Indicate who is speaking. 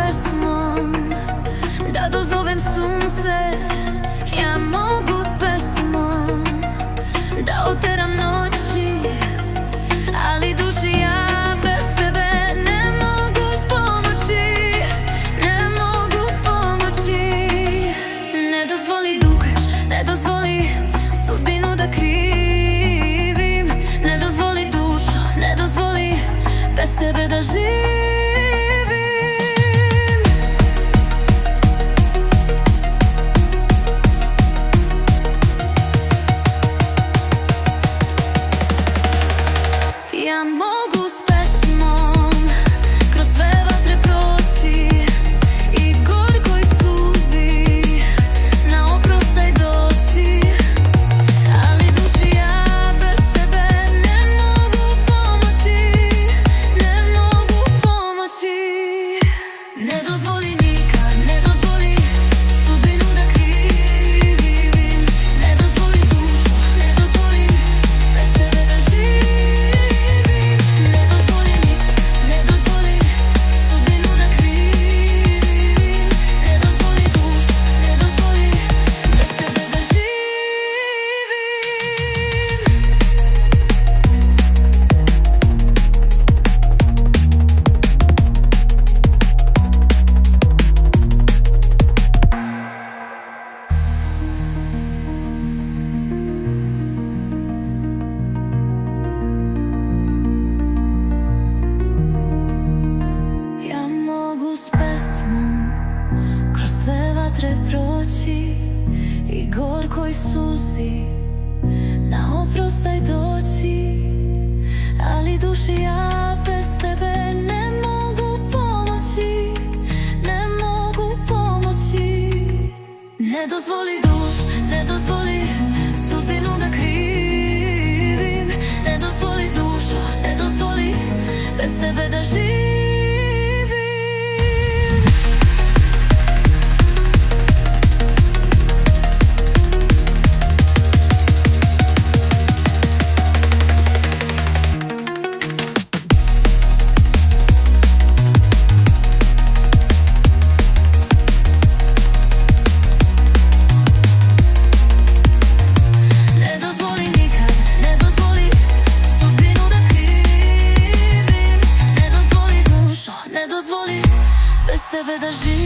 Speaker 1: pesmom da dozovem sunce. Ja mogu pesmom da oteram noći, ali duši ja bez tebe ne mogu pomoći, ne mogu pomoći. Ne dozvoli dugač, ne dozvoli sudbinu da krivim, ne dozvoli dušo, ne dozvoli bez tebe da živim. Ja mogu s pesmom kroz sve vatre proći i gorkoj suzi na oprostaj doći, ali duši ja bez tebe ne mogu pomoći, ne mogu pomoći. Ne dozvoli nikad, ne dozvoli sudbinu da krivim, ne dozvoli dušo, ne dozvoli bez tebe da živim. Proći i gorkoj suzi na oprostaj doći, ali duši ja bez tebe ne mogu pomoći, ne mogu pomoći. Ne dozvoli duš, ne dozvoli sudbinu da krivim, ne dozvoli dušo, ne dozvoli bez tebe da živim. Bez tebe da živim.